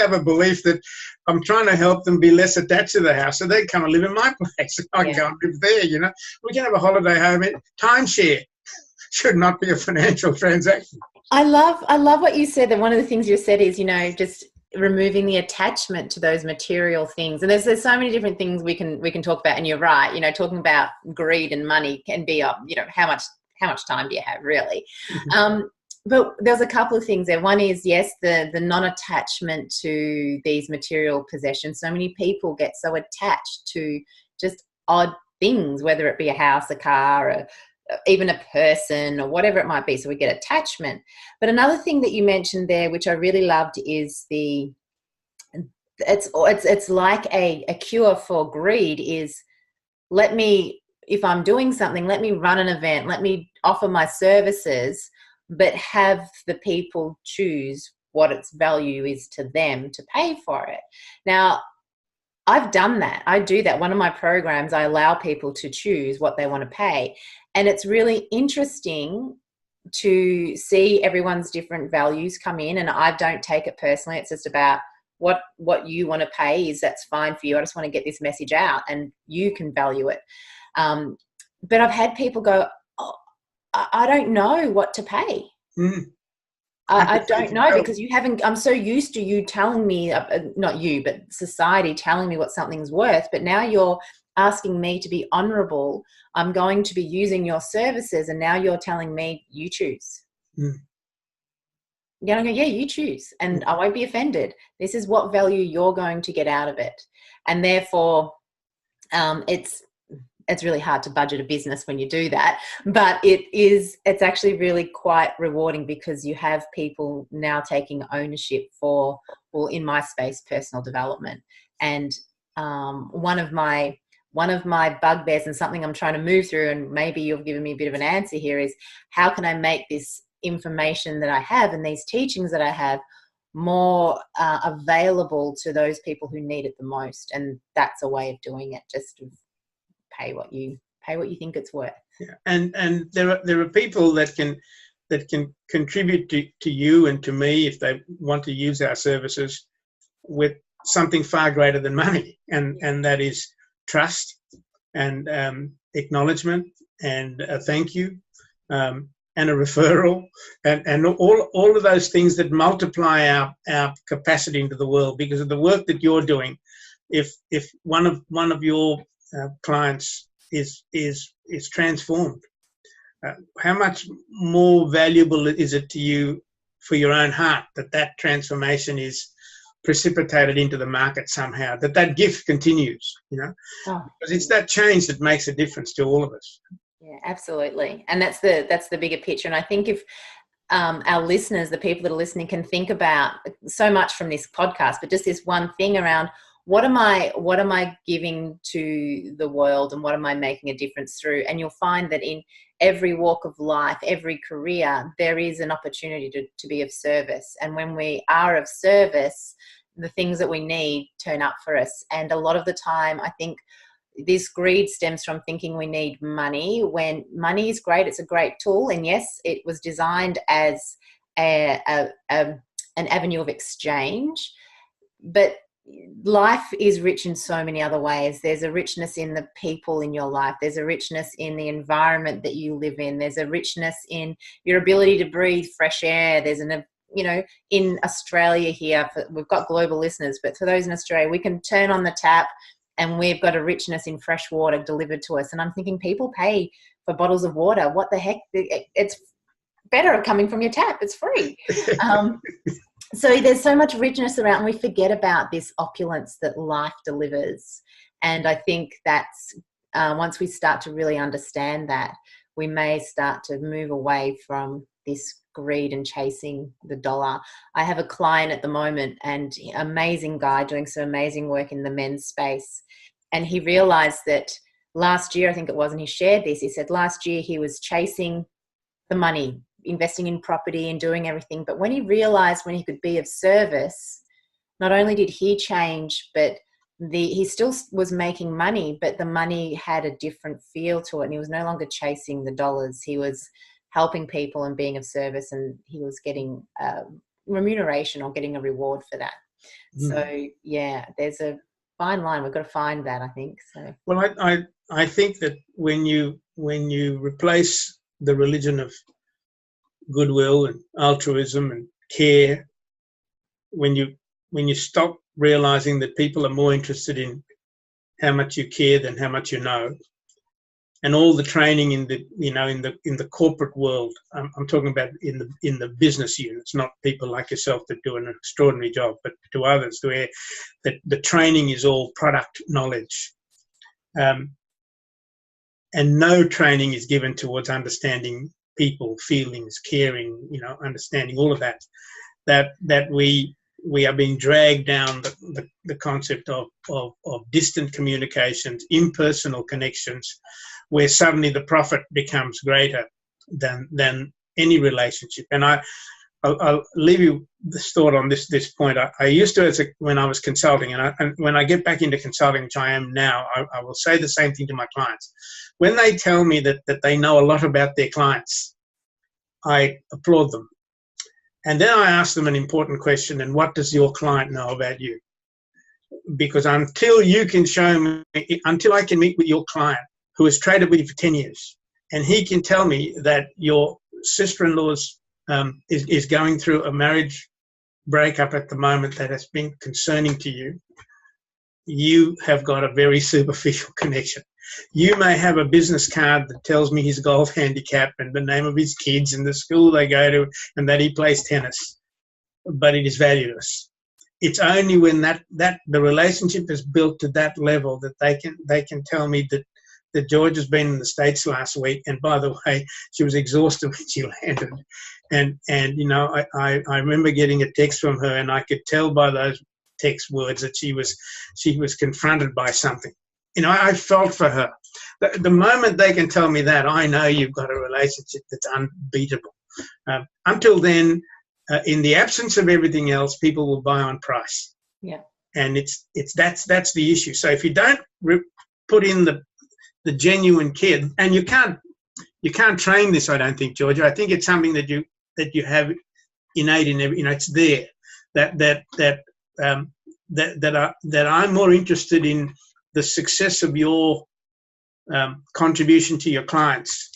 have a belief that I'm trying to help them be less attached to the house, so they come and live in my place. I can go and live there. We can have a holiday home. Timeshare should not be a financial transaction. I love what you said. That one of the things you said is, just removing the attachment to those material things. And there's so many different things we can talk about. And you're right. Talking about greed and money can be how much time do you have, really? But there's a couple of things there. One is, yes, the non-attachment to these material possessions. So many people get so attached to just odd things, whether it be a house, a car, or even a person, or whatever it might be. So we get attachment. But another thing that you mentioned there, which I really loved, is it's like a cure for greed, is if I'm doing something, let me run an event, let me offer my services, but have the people choose what its value is to them to pay for it. Now, I've done that. I do that. One of my programs, I allow people to choose what they want to pay. And it's really interesting to see everyone's different values come in. And I don't take it personally. It's just about what you want to pay is that's fine for you. I just want to get this message out and you can value it. But I've had people go, oh, I don't know what to pay. I don't know because you haven't, I'm so used to you telling me, not you, but society telling me what something's worth. But now you're asking me to be honorable. I'm going to be using your services. And now you're telling me you choose. You're going to go, yeah, you choose. And I won't be offended. This is what value you're going to get out of it. And therefore, it's really hard to budget a business when you do that, but it's actually really quite rewarding because you have people now taking ownership for, well, in my space, personal development. And one of my bugbears and something I'm trying to move through, and maybe you've given me a bit of an answer here, is how can I make this information that I have and these teachings that I have more available to those people who need it the most? And that's a way of doing it. Just pay what you think it's worth. Yeah. And there are people that can contribute to you and to me if they want to use our services with something far greater than money, and that is trust and acknowledgement and a thank you and a referral and all of those things that multiply our capacity into the world because of the work that you're doing. If one of your clients is transformed, how much more valuable is it to you for your own heart that transformation is precipitated into the market somehow, that gift continues, because it's that change that makes a difference to all of us. Yeah, absolutely. And that's the bigger picture. And I think if our listeners, the people that are listening, can think about so much from this podcast, but just this one thing around what am I giving to the world and what am I making a difference through? And you'll find that in every walk of life, every career, there is an opportunity to be of service. And when we are of service, the things that we need turn up for us. And a lot of the time, I think this greed stems from thinking we need money, when money is great. It's a great tool. And yes, it was designed as an avenue of exchange, but life is rich in so many other ways. There's a richness in the people in your life. There's a richness in the environment that you live in. There's a richness in your ability to breathe fresh air. There's in Australia here, we've got global listeners, but for those in Australia, we can turn on the tap and we've got a richness in fresh water delivered to us. And I'm thinking people pay for bottles of water. What the heck? It's better coming from your tap. It's free. So there's so much richness around, and we forget about this opulence that life delivers. And I think that's once we start to really understand that, we may start to move away from this greed and chasing the dollar. I have a client at the moment, and amazing guy doing some amazing work in the men's space. And he realized that last year, I think it was, and he shared this, he said last year he was chasing the money, investing in property and doing everything. But when he realized when he could be of service, not only did he change, but he still was making money, but the money had a different feel to it. And he was no longer chasing the dollars. He was helping people and being of service, and he was getting remuneration or getting a reward for that. So yeah, there's a fine line. We've got to find that, I think. So well, I think that when you replace the religion of goodwill and altruism and care, when you stop realizing that people are more interested in how much you care than how much you know, and all the training in the corporate world, I'm talking about in the business units, not people like yourself that do an extraordinary job, but to others where the training is all product knowledge, and no training is given towards understanding people, feelings, caring, understanding all of that we we are being dragged down the concept of distant communications, impersonal connections, where suddenly the profit becomes greater than any relationship. And I'll leave you this thought on this point. I used to, when I was consulting, and when I get back into consulting, which I am now, I will say the same thing to my clients. When they tell me that they know a lot about their clients, I applaud them. And then I ask them an important question, and what does your client know about you? Because until you can show me, until I can meet with your client who has traded with you for 10 years, and he can tell me that your sister-in-law's is going through a marriage breakup at the moment that has been concerning to you, you have got a very superficial connection. You may have a business card that tells me his golf handicap and the name of his kids and the school they go to and that he plays tennis, but it is valueless. It's only when that the relationship is built to that level that they can tell me that George has been in the States last week, and by the way, she was exhausted when she landed. And you know, I remember getting a text from her, and I could tell by those text words that she was confronted by something. You know, I felt for her. The moment they can tell me that, I know you've got a relationship that's unbeatable. Until then, in the absence of everything else, people will buy on price. Yeah. And that's the issue. So if you don't put in the genuine kid, and you can't train this, I don't think, Georgia. I think it's something that you have innate in every. You know, it's there. That I'm more interested in the success of your contribution to your clients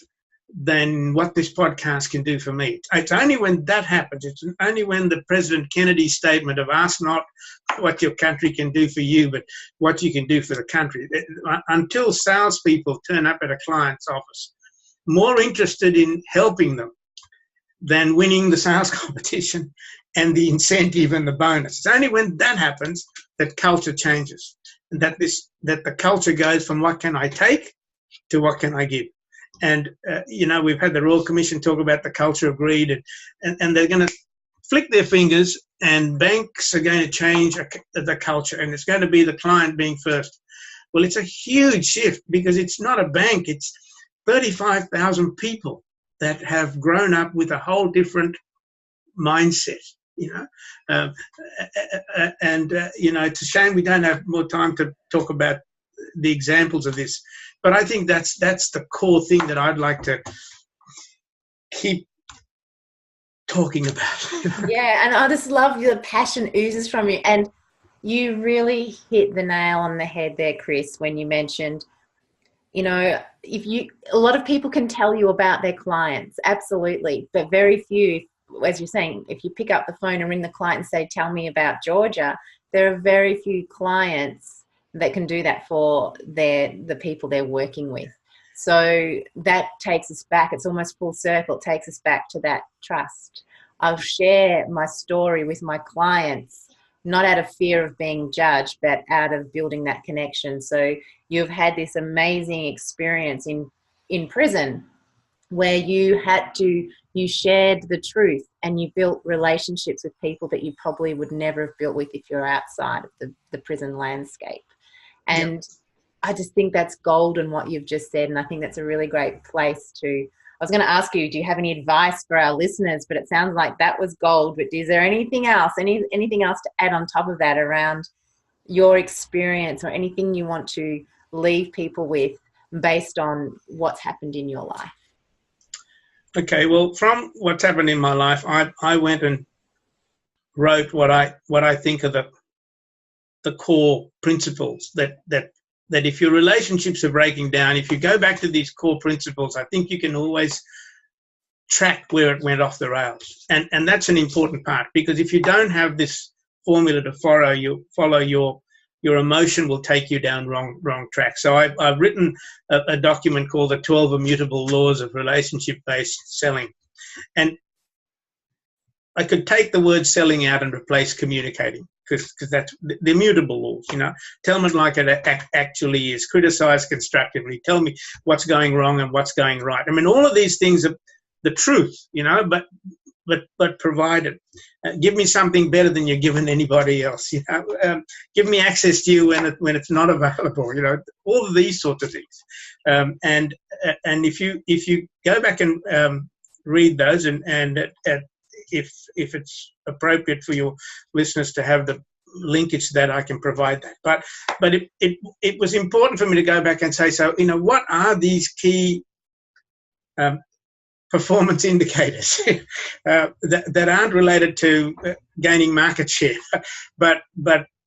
than what this podcast can do for me. It's only when that happens, it's only when the President Kennedy statement of ask not what your country can do for you, but what you can do for the country. Until salespeople turn up at a client's office, more interested in helping them than winning the sales competition and the incentive and the bonus. It's only when that happens that culture changes, and that the culture goes from what can I take to what can I give. And, you know, we've had the Royal Commission talk about the culture of greed, and they're going to flick their fingers, and banks are going to change the culture, and it's going to be the client being first. Well, it's a huge shift, because it's not a bank. It's 35,000 people that have grown up with a whole different mindset, you know. You know, it's a shame we don't have more time to talk about the examples of this. But I think that's the core thing that I'd like to keep talking about. Yeah, and I just love the passion oozes from you. And you really hit the nail on the head there, Chris, when you mentioned, you know, a lot of people can tell you about their clients, absolutely, but very few, as you're saying, if you pick up the phone and ring the client and say, tell me about Georgia, there are very few clients that can do that for the people they're working with. So that takes us back. It's almost full circle. It takes us back to that trust. I'll share my story with my clients, not out of fear of being judged, but out of building that connection. So you've had this amazing experience in prison where you shared the truth and you built relationships with people that you probably would never have built with if you're outside of the prison landscape. And yep. I just think that's gold in what you've just said, and I think that's a really great place to. I was going to ask you, do you have any advice for our listeners? But it sounds like that was gold. But is there anything else, anything else to add on top of that around your experience, or anything you want to leave people with based on what's happened in your life? Okay, well, from what's happened in my life, I went and wrote what I think are the core principles that if your relationships are breaking down, if you go back to these core principles, I think you can always track where it went off the rails. And that's an important part, because if you don't have this formula to follow, your emotion will take you down wrong track. So I've written a document called the 12 Immutable Laws of Relationship-Based Selling. And I could take the word selling out and replace communicating, because that's the immutable laws, you know. Tell me like it actually is. Criticize constructively. Tell me what's going wrong and what's going right. I mean, all of these things are the truth, you know, but but provide it. Give me something better than you're giving anybody else. Give me access to you when it's not available. All of these sorts of things. And if you go back and read those, and if it's appropriate for your listeners to have the linkage, that I can provide that. But it was important for me to go back and say, so what are these key performance indicators that aren't related to gaining market share, but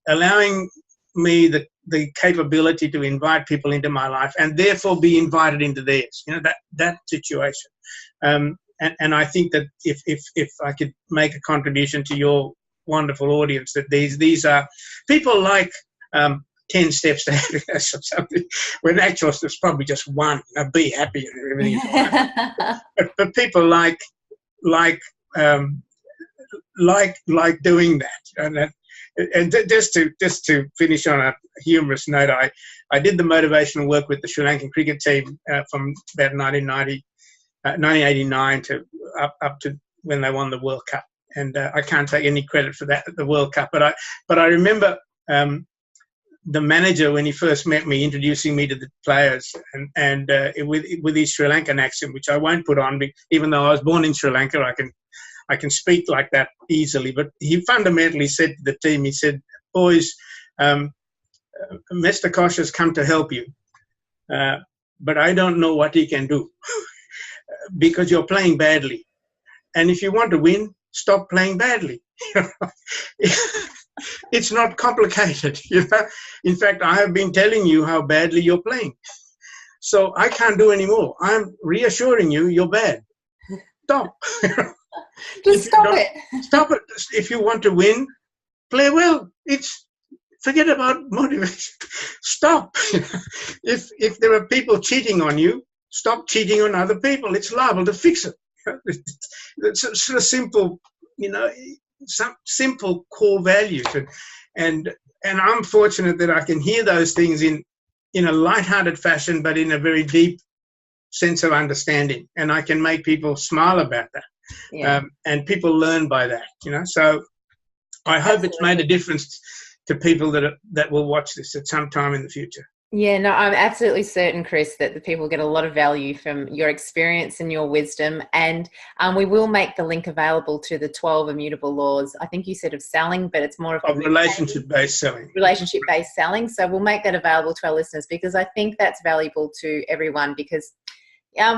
allowing me the capability to invite people into my life and therefore be invited into theirs. That situation. And I think that if I could make a contribution to your wonderful audience, that these are people like 10 steps to happiness or something, when actually it's probably just one. Be happy and everything is fine. But people like doing that. And just to finish on a humorous note, I did the motivational work with the Sri Lankan cricket team from about 1989 to up to when they won the World Cup. And I can't take any credit for that, the World Cup. But I remember the manager, when he first met me, introducing me to the players, and with his Sri Lankan accent, which I won't put on, even though I was born in Sri Lanka, I can speak like that easily. But he fundamentally said to the team, he said, "Boys, Mr. Koch has come to help you, but I don't know what he can do because you're playing badly. And if you want to win, stop playing badly." It's not complicated. In fact, I have been telling you how badly you're playing. So I can't do any more. I'm reassuring you you're bad. Stop. Just stop it. Stop it. If you want to win, play well. Forget about motivation. Stop. If there are people cheating on you, stop cheating on other people. It's liable to fix it. It's sort of simple, some simple core values, and I'm fortunate that I can hear those things in a light-hearted fashion, but in a very deep sense of understanding, and I can make people smile about that. Yeah. And people learn by that, So I hope It's made a difference to people that will watch this at some time in the future. Yeah, no, I'm absolutely certain, Chris, that the people get a lot of value from your experience and your wisdom. And we will make the link available to the 12 immutable laws. I think you said of selling, but it's more of relationship-based selling. Relationship-based selling. So we'll make that available to our listeners, because I think that's valuable to everyone, because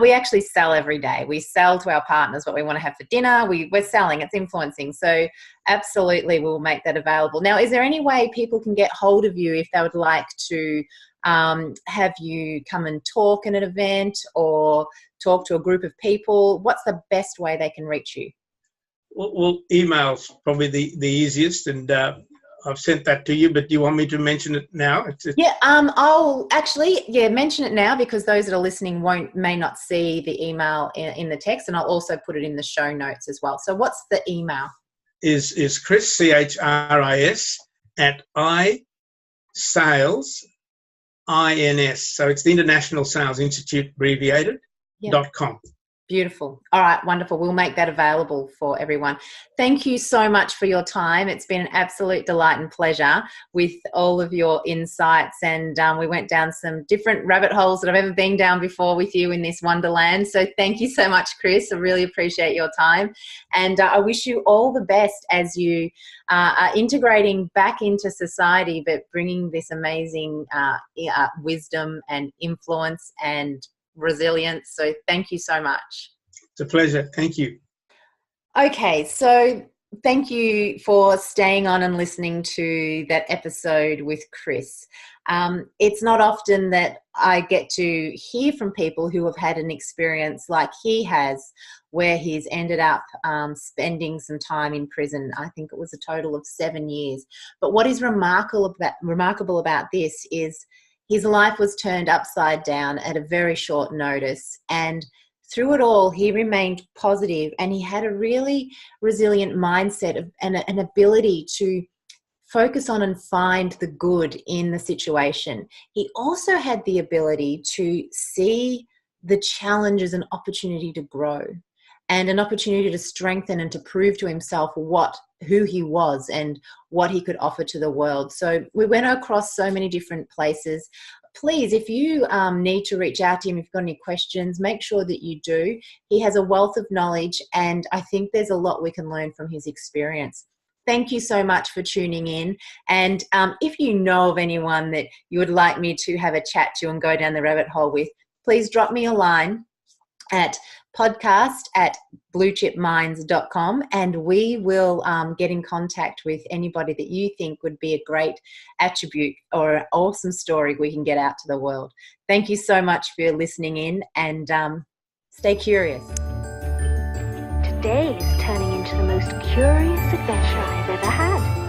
we actually sell every day. We sell to our partners what we want to have for dinner. We're selling. It's influencing. So absolutely, we'll make that available. Now, is there any way people can get hold of you if they would like to have you come and talk at an event or talk to a group of people? What's the best way they can reach you? Well, email's probably the easiest, and I've sent that to you, but do you want me to mention it now? Yeah, I'll actually, mention it now, because those that are listening may not see the email in the text, and I'll also put it in the show notes as well. So what's the email? Is Chris, CHRIS, at iSales, INS. So it's the International Sales Institute abbreviated, .com. Beautiful. All right, wonderful. We'll make that available for everyone. Thank you so much for your time. It's been an absolute delight and pleasure with all of your insights, and we went down some different rabbit holes that I've ever been down before with you in this Wonderland. So thank you so much, Chris. I really appreciate your time, and I wish you all the best as you are integrating back into society, but bringing this amazing wisdom and influence and resilience. So thank you so much. It's a pleasure. Thank you. Okay, so thank you for staying on and listening to that episode with Chris. It's not often that I get to hear from people who have had an experience like he has, where he's ended up spending some time in prison. I think it was a total of 7 years. But what is remarkable about this is his life was turned upside down at a very short notice, and through it all, he remained positive, and he had a really resilient mindset and an ability to focus on and find the good in the situation. He also had the ability to see the challenge as an opportunity to grow. and an opportunity to strengthen and to prove to himself who he was and what he could offer to the world. So we went across so many different places. Please, if you need to reach out to him, if you've got any questions, make sure that you do. He has a wealth of knowledge, and I think there's a lot we can learn from his experience. Thank you so much for tuning in. And if you know of anyone that you would like me to have a chat to and go down the rabbit hole with, please drop me a line at podcast@bluechipminds.com, and we will get in contact with anybody that you think would be a great attribute or an awesome story we can get out to the world. Thank you so much for listening in, and stay curious. Today is turning into the most curious adventure I've ever had.